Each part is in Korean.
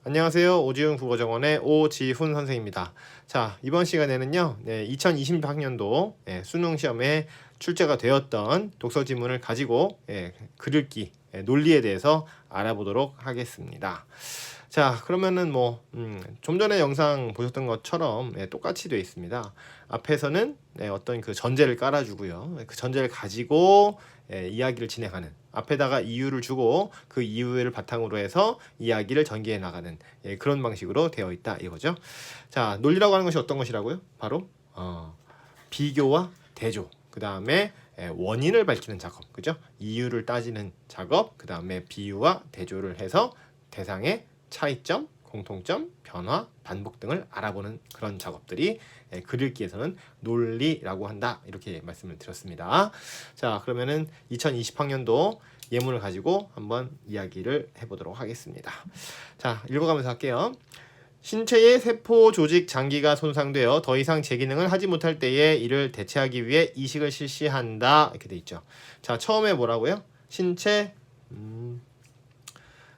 안녕하세요. 오지훈 국어정원의 오지훈 선생입니다. 자, 이번 시간에는요, 2020학년도 수능 시험에 출제가 되었던 독서 지문을 가지고 글읽기, 논리에 대해서 알아보도록 하겠습니다. 자, 그러면은 좀 전에 영상 보셨던 것처럼 똑같이 되어 있습니다. 앞에서는 어떤 그 전제를 깔아주고요. 그 전제를 가지고 이야기를 진행하는, 앞에다가 이유를 주고 그 이유를 바탕으로 해서 이야기를 전개해 나가는 그런 방식으로 되어 있다 이거죠. 자, 논리라고 하는 것이 어떤 것이라고요? 바로 비교와 대조, 그 다음에 원인을 밝히는 작업, 그죠? 이유를 따지는 작업, 그 다음에 비유와 대조를 해서 대상의 차이점, 공통점, 변화, 반복 등을 알아보는 그런 작업들이 글읽기에서는 논리라고 한다, 이렇게 말씀을 드렸습니다. 자, 그러면은 2020학년도 예문을 가지고 한번 이야기를 해보도록 하겠습니다. 자, 읽어가면서 할게요. 신체의 세포 조직 장기가 손상되어 더 이상 제 기능을 하지 못할 때에 이를 대체하기 위해 이식을 실시한다, 이렇게 돼 있죠. 자, 처음에 뭐라고요? 신체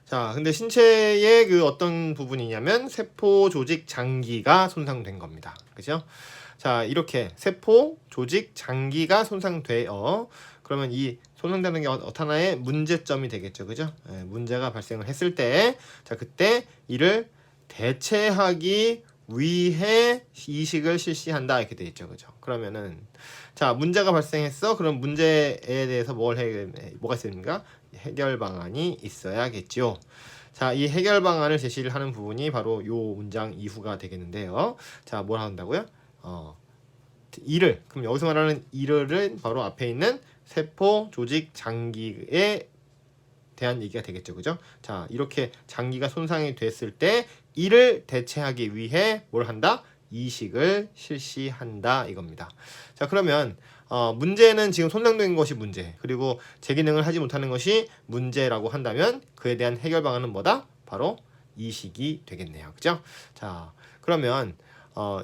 자, 근데 신체의 그 어떤 부분이냐면 세포 조직 장기가 손상된 겁니다. 그죠? 자, 이렇게 세포 조직 장기가 손상되어, 그러면 이 손상되는 게 하나의 문제점이 되겠죠. 그죠? 문제가 발생을 했을 때, 자, 그때 이를 대체하기 위해 이식을 실시한다, 이렇게 돼 있죠. 그죠? 그러면은 자, 문제가 발생했어. 그럼 문제에 대해서 뭐가 있습니까? 해결 방안이 있어야겠죠. 자, 이 해결 방안을 제시를 하는 부분이 바로 요 문장 이후가 되겠는데요. 자, 뭘 한다고요? 그럼 여기서 말하는 이를 바로 앞에 있는 세포 조직 장기에 대한 얘기가 되겠죠. 그죠? 자, 이렇게 장기가 손상이 됐을 때 이를 대체하기 위해 뭘 한다? 이식을 실시한다, 이겁니다. 자, 그러면 문제는 지금 손상된 것이 문제, 그리고 제 기능을 하지 못하는 것이 문제라고 한다면 그에 대한 해결 방안은 뭐다? 바로 이식이 되겠네요. 그죠? 자, 그러면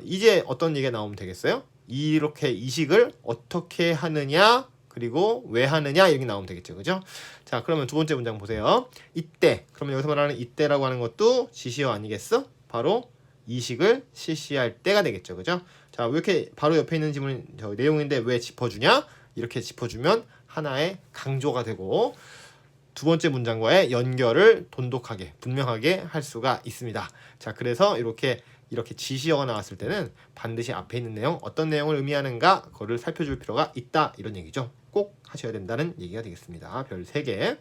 이제 어떤 얘기가 나오면 되겠어요? 이렇게 이식을 어떻게 하느냐, 그리고 왜 하느냐, 이렇게 나오면 되겠죠. 그죠? 자, 그러면 두 번째 문장 보세요. 이때, 그러면 여기서 말하는 이때라고 하는 것도 지시어 아니겠어? 바로 이식을 실시할 때가 되겠죠. 그죠? 자, 왜 이렇게 바로 옆에 있는 지문 내용인데 왜 짚어주냐? 이렇게 짚어주면 하나의 강조가 되고 두 번째 문장과의 연결을 돈독하게, 분명하게 할 수가 있습니다. 자, 그래서 이렇게 지시어가 나왔을 때는 반드시 앞에 있는 내용, 어떤 내용을 의미하는가, 그거를 살펴줄 필요가 있다, 이런 얘기죠. 꼭 하셔야 된다는 얘기가 되겠습니다. 별 3개.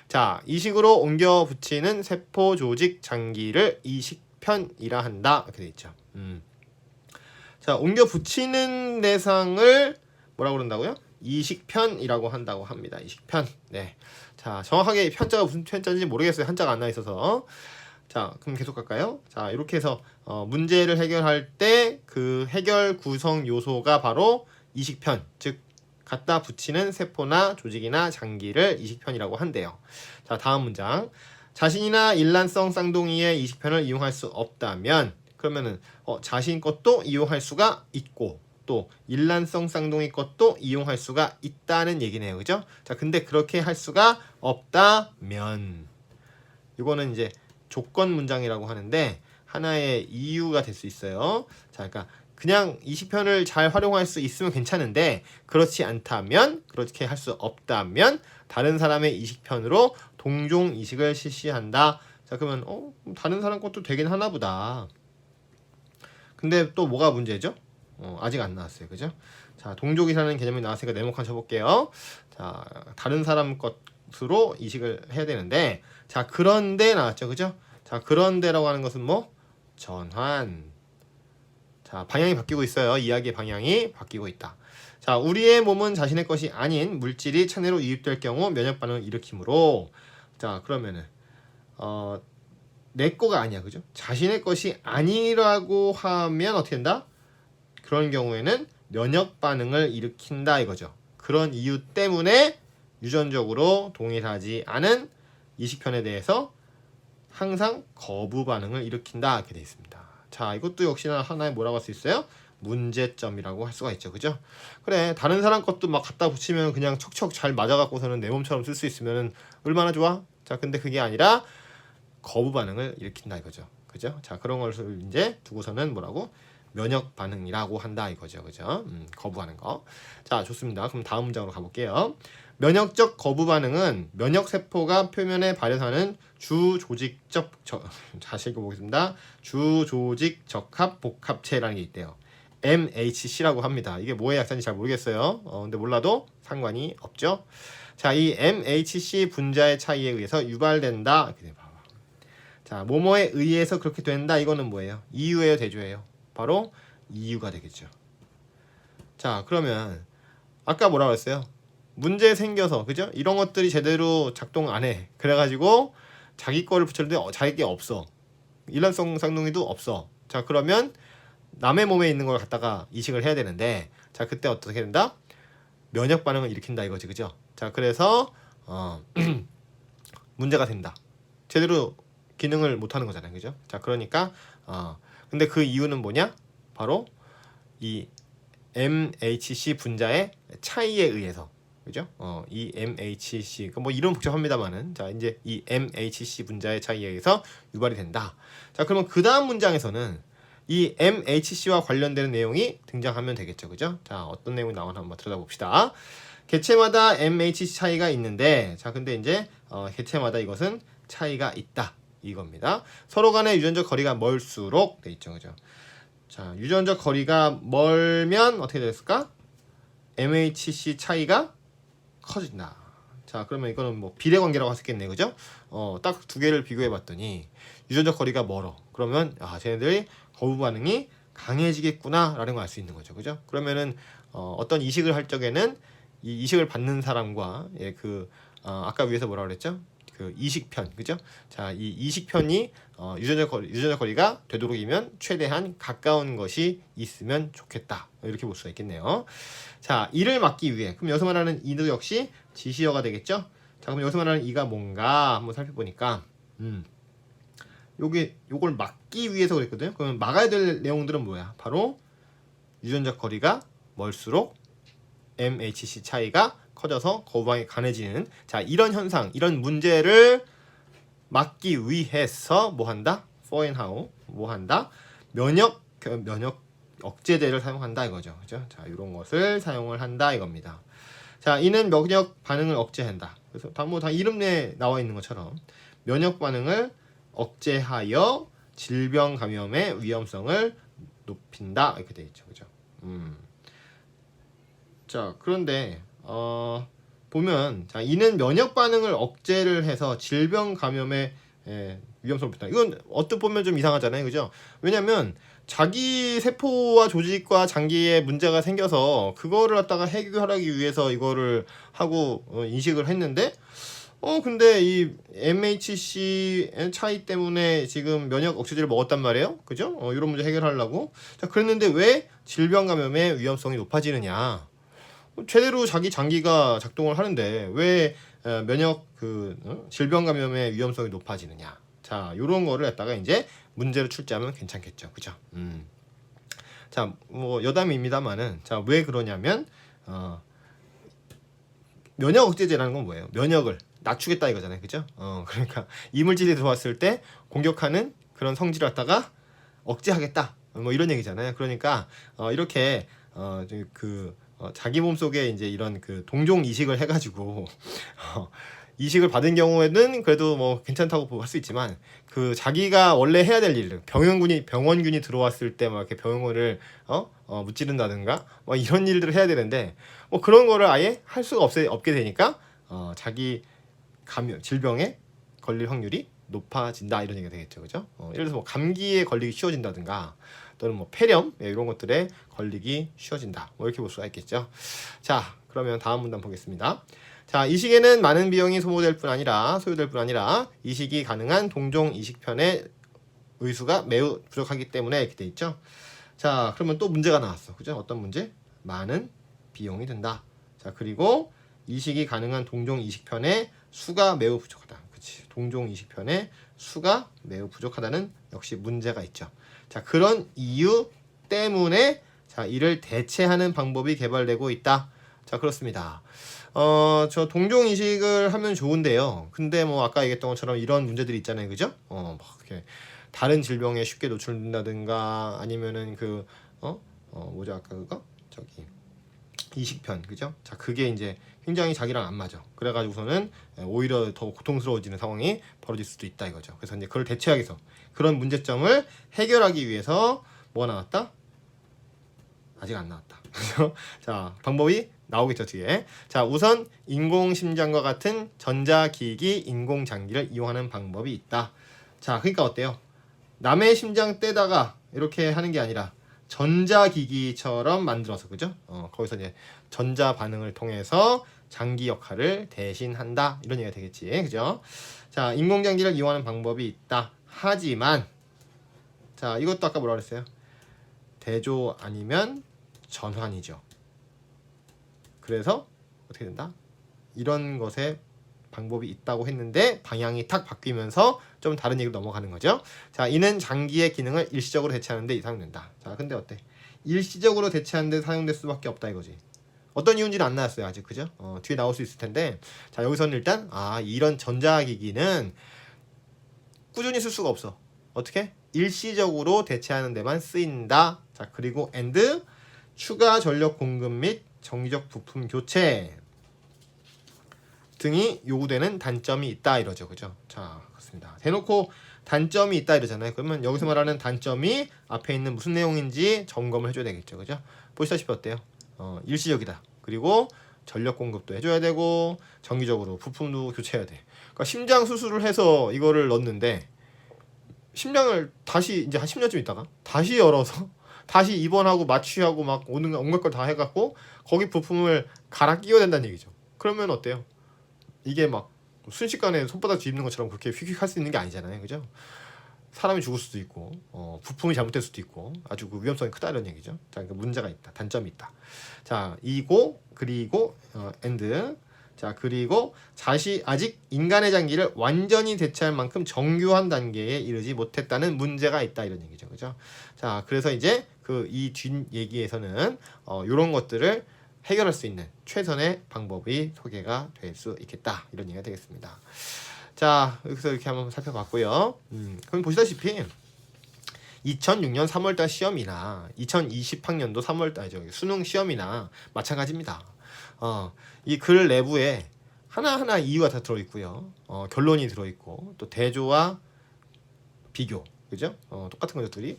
자, 이식으로 옮겨 붙이는 세포 조직 장기를 이식편이라 한다, 이렇게 돼 있죠. 자, 옮겨 붙이는 대상을 뭐라고 그런다고요? 이식편이라고 한다고 합니다. 이식편. 네. 자, 정확하게 편자가 무슨 편자인지 모르겠어요. 한자가 안 나와 있어서. 자, 그럼 계속 갈까요? 자, 이렇게 해서 문제를 해결할 때 그 해결 구성 요소가 바로 이식편, 즉 갖다 붙이는 세포나 조직이나 장기를 이식편이라고 한대요. 자, 다음 문장. 자신이나 일란성 쌍둥이의 이식편을 이용할 수 없다면, 그러면은 자신 것도 이용할 수가 있고 또 일란성 쌍둥이 것도 이용할 수가 있다는 얘기네요. 그죠? 자, 근데 그렇게 할 수가 없다면, 이거는 이제 조건 문장이라고 하는데 하나의 이유가 될 수 있어요. 자, 그러니까 그냥 이식편을 잘 활용할 수 있으면 괜찮은데 그렇지 않다면, 그렇게 할 수 없다면 다른 사람의 이식편으로 동종 이식을 실시한다. 자, 그러면 다른 사람 것도 되긴 하나 보다. 근데 또 뭐가 문제죠? 아직 안 나왔어요. 그죠? 자, 동족이라는 개념이 나왔으니까 네모칸 쳐볼게요. 자, 다른 사람 것으로 이식을 해야 되는데, 자, 그런데 나왔죠. 그죠? 자, 그런데라고 하는 것은 뭐? 전환. 자, 방향이 바뀌고 있어요. 이야기의 방향이 바뀌고 있다. 자, 우리의 몸은 자신의 것이 아닌 물질이 체내로 유입될 경우 면역 반응을 일으키므로, 자, 그러면은 내 거가 아니야. 그죠? 자신의 것이 아니라고 하면 어떻게 된다? 그런 경우에는 면역 반응을 일으킨다, 이거죠. 그런 이유 때문에 유전적으로 동일하지 않은 이식편에 대해서 항상 거부 반응을 일으킨다, 이렇게 되어 있습니다. 자, 이것도 역시나 하나의 뭐라고 할 수 있어요? 문제점이라고 할 수가 있죠. 그죠? 그래, 다른 사람 것도 막 갖다 붙이면 그냥 척척 잘 맞아갖고서는 내 몸처럼 쓸 수 있으면 얼마나 좋아? 자, 근데 그게 아니라 거부 반응을 일으킨다 이거죠. 그죠? 자, 그런 것을 이제 두고서는 뭐라고? 면역 반응이라고 한다 이거죠. 그죠? 거부하는 거. 자, 좋습니다. 그럼 다음 문장으로 가볼게요. 면역적 거부 반응은 면역 세포가 표면에 발현하는 다시 읽어보겠습니다. 주조직 적합 복합체라는 게 있대요. MHC라고 합니다. 이게 뭐의 약자인지 잘 모르겠어요. 근데 몰라도 상관이 없죠. 자, 이 MHC 분자의 차이에 의해서 유발된다. 이렇게 봐봐. 자, 뭐뭐에 의해서 그렇게 된다. 이거는 뭐예요? 이유예요, 대조예요? 바로 이유가 되겠죠. 자, 그러면 아까 뭐라고 했어요? 문제 생겨서, 그죠? 이런 것들이 제대로 작동 안 해. 그래가지고 자기 거를 붙였는데 자기 게 없어. 일란성 쌍둥이도 없어. 자, 그러면 남의 몸에 있는 걸 갖다가 이식을 해야 되는데, 자, 그때 어떻게 된다? 면역 반응을 일으킨다 이거지, 그죠? 자, 그래서 문제가 된다. 제대로 기능을 못 하는 거잖아요, 그죠? 자, 그러니까 근데 그 이유는 뭐냐? 바로 이 MHC 분자의 차이에 의해서, 그죠? 이 MHC 뭐 이름 복잡합니다만은, 자, 이제 이 MHC 분자의 차이에 의해서 유발이 된다. 자, 그러면 그 다음 문장에서는 이 MHC와 관련되는 내용이 등장하면 되겠죠, 그죠? 자, 어떤 내용이 나오나 한번 들여다봅시다. 개체마다 MHC 차이가 있는데, 자, 근데 이제 개체마다 이것은 차이가 있다 이겁니다. 서로 간의 유전적 거리가 멀수록 돼 있죠, 그죠? 자, 유전적 거리가 멀면 어떻게 됐을까? MHC 차이가 커진다. 자, 그러면 이거는 뭐 비례관계라고 할 수 있겠네, 그죠? 딱 두 개를 비교해봤더니 유전적 거리가 멀어. 그러면 쟤네들이 거부 반응이 강해지겠구나라는 걸 알 수 있는 거죠, 그죠? 그러면은 어떤 이식을 할 적에는 이 이식을 받는 사람과 아까 위에서 뭐라 그랬죠? 그 이식편, 그죠? 자, 이 이식편이 유전적 거리가 되도록이면 최대한 가까운 것이 있으면 좋겠다. 이렇게 볼 수가 있겠네요. 자, 이를 막기 위해, 그럼 여기서 말하는 이도 역시 지시어가 되겠죠? 자, 그럼 여기서 말하는 이가 뭔가 한번 살펴보니까, 요걸 막기 위해서 그랬거든요. 그러면 막아야 될 내용들은 뭐야? 바로 유전적 거리가 멀수록 MHC 차이가 커져서 거부반응이 강해지는, 자, 이런 현상, 이런 문제를 막기 위해서 뭐 한다? for and how 뭐 한다? 면역 억제제를 사용한다 이거죠. 그죠? 자, 이런 것을 사용을 한다 이겁니다. 자, 이는 면역 반응을 억제한다. 그래서 다 이름 내에 나와 있는 것처럼 면역 반응을 억제하여 질병 감염의 위험성을 높인다 이렇게 돼 있죠. 그죠? 자, 그런데 보면, 자, 이는 면역 반응을 억제를 해서 질병 감염의 위험성을 높인다. 이건 어떻게 보면 좀 이상하잖아요, 그죠? 왜냐면 자기 세포와 조직과 장기에 문제가 생겨서 그거를 갖다가 해결하기 위해서 이거를 하고 인식을 했는데, 근데 이 MHC 차이 때문에 지금 면역 억제제를 먹었단 말이에요, 그죠? 이런 문제 해결하려고. 자, 그랬는데 왜 질병 감염의 위험성이 높아지느냐? 제대로 자기 장기가 작동을 하는데 왜 면역 질병 감염의 위험성이 높아지느냐? 자, 요런 거를 갖다가 이제 문제로 출제하면 괜찮겠죠, 그죠? 자, 뭐 여담입니다만은, 자, 왜 그러냐면 면역 억제제라는 건 뭐예요? 면역을 낮추겠다 이거잖아요, 그죠? 그러니까 이물질이 들어왔을 때 공격하는 그런 성질을 갖다가 억제하겠다, 뭐 이런 얘기잖아요. 그러니까 이렇게 자기 몸 속에 이제 이런 동종 이식을 해가지고 이식을 받은 경우에는 그래도 뭐 괜찮다고 할 수 있지만, 자기가 원래 해야 될 일들, 병원균이 들어왔을 때 막 이렇게 병원을 무찌른다든가 뭐 이런 일들을 해야 되는데, 뭐 그런 거를 아예 할 수가 없게 되니까 자기 질병에 걸릴 확률이 높아진다 이런 얘기가 되겠죠, 그죠? 예를 들어서 뭐 감기에 걸리기 쉬워진다든가, 또는 뭐 폐렴 이런 것들에 걸리기 쉬워진다, 뭐 이렇게 볼 수가 있겠죠. 자, 그러면 다음 문단 보겠습니다. 자, 이식에는 많은 비용이 소요될 뿐 아니라 이식이 가능한 동종 이식편의 의수가 매우 부족하기 때문에 이렇게 돼 있죠. 자, 그러면 또 문제가 나왔어, 그죠? 어떤 문제? 많은 비용이 든다. 자, 그리고 이식이 가능한 동종 이식편의 수가 매우 부족하다. 그치? 동종 이식편의 수가 매우 부족하다는 역시 문제가 있죠. 자, 그런 이유 때문에, 자, 이를 대체하는 방법이 개발되고 있다. 자, 그렇습니다. 저 동종 이식을 하면 좋은데요. 근데 뭐 아까 얘기했던 것처럼 이런 문제들이 있잖아요, 그죠? 막 이렇게 다른 질병에 쉽게 노출된다든가 아니면은 뭐죠 아까 그거 저기 이식편, 그죠? 자, 그게 이제 굉장히 자기랑 안 맞아. 그래가지고서는 오히려 더 고통스러워지는 상황이 벌어질 수도 있다 이거죠. 그래서 이제 그걸 대체하기 위해서 그런 문제점을 해결하기 위해서 뭐가 나왔다? 아직 안 나왔다. 그죠? 자, 방법이 나오겠죠 뒤에. 자, 우선 인공심장과 같은 전자기기 인공장기를 이용하는 방법이 있다. 자, 그러니까 어때요? 남의 심장 떼다가 이렇게 하는 게 아니라 전자기기처럼 만들어서, 그죠? 거기서 이제 전자 반응을 통해서 장기 역할을 대신한다 이런 얘기가 되겠지, 그죠? 자, 인공장기를 이용하는 방법이 있다. 하지만 자, 이것도 아까 뭐라 그랬어요? 대조 아니면 전환이죠. 그래서 어떻게 된다? 이런 것에 방법이 있다고 했는데 방향이 탁 바뀌면서 좀 다른 얘기로 넘어가는 거죠. 자, 이는 장기의 기능을 일시적으로 대체하는 데 사용된다. 자, 근데 어때? 일시적으로 대체하는 데 사용될 수밖에 없다 이거지. 어떤 이유인지는 안 나왔어요 아직, 그죠? 뒤에 나올 수 있을 텐데, 자, 여기서는 일단 이런 전자기기는 꾸준히 쓸 수가 없어. 어떻게? 일시적으로 대체하는 데만 쓰인다. 자, 그리고 and 추가 전력 공급 및 정기적 부품 교체 등이 요구되는 단점이 있다 이러죠, 그죠? 자, 그렇습니다. 대놓고 단점이 있다 이러잖아요. 그러면 여기서 말하는 단점이 앞에 있는 무슨 내용인지 점검을 해줘야 되겠죠, 그죠? 보시다시피 어때요? 일시적이다. 그리고 전력 공급도 해줘야 되고 정기적으로 부품도 교체해야 돼. 그러니까 심장 수술을 해서 이거를 넣는데 심장을 다시 이제 한 10년쯤 있다가 다시 열어서 다시 입원하고 마취하고 막 오는 온갖 걸 다 해갖고 거기 부품을 갈아 끼워야 된다는 얘기죠. 그러면 어때요? 이게 막 순식간에 손바닥 뒤집는 것처럼 그렇게 휙휙 할 수 있는 게 아니잖아요, 그죠? 사람이 죽을 수도 있고 부품이 잘못될 수도 있고 아주 그 위험성이 크다 이런 얘기죠. 자, 그러니까 문제가 있다, 단점이 있다. 자, 그리고 and 자, 그리고 아직 인간의 장기를 완전히 대체할 만큼 정교한 단계에 이르지 못했다는 문제가 있다 이런 얘기죠, 그죠? 자, 그래서 이제 이 뒷 얘기에서는 이런 것들을 해결할 수 있는 최선의 방법이 소개가 될 수 있겠다 이런 얘기가 되겠습니다. 자, 여기서 이렇게 한번 살펴봤고요. 그럼 보시다시피 2006년 3월달 시험이나 2020학년도 3월달 수능 시험이나 마찬가지입니다. 이 글 내부에 하나하나 이유가 다 들어있고요. 결론이 들어있고 또 대조와 비교, 그죠? 똑같은 거죠 둘이.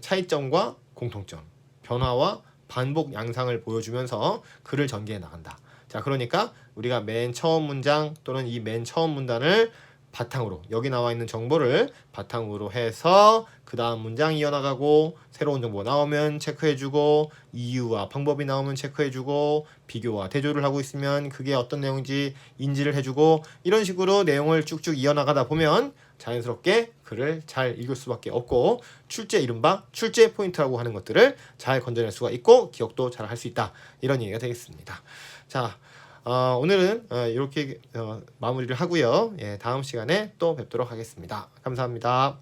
차이점과 공통점, 변화와 반복 양상을 보여주면서 글을 전개해 나간다. 자, 그러니까 우리가 맨 처음 문장 또는 이 맨 처음 문단을 바탕으로 여기 나와 있는 정보를 바탕으로 해서 그 다음 문장 이어나가고 새로운 정보가 나오면 체크해주고 이유와 방법이 나오면 체크해주고 비교와 대조를 하고 있으면 그게 어떤 내용인지 인지를 해주고 이런 식으로 내용을 쭉쭉 이어나가다 보면 자연스럽게 글을 잘 읽을 수밖에 없고 이른바 출제 포인트라고 하는 것들을 잘 건져낼 수가 있고 기억도 잘 할 수 있다 이런 얘기가 되겠습니다. 자, 오늘은 이렇게 마무리를 하고요. 예, 다음 시간에 또 뵙도록 하겠습니다. 감사합니다.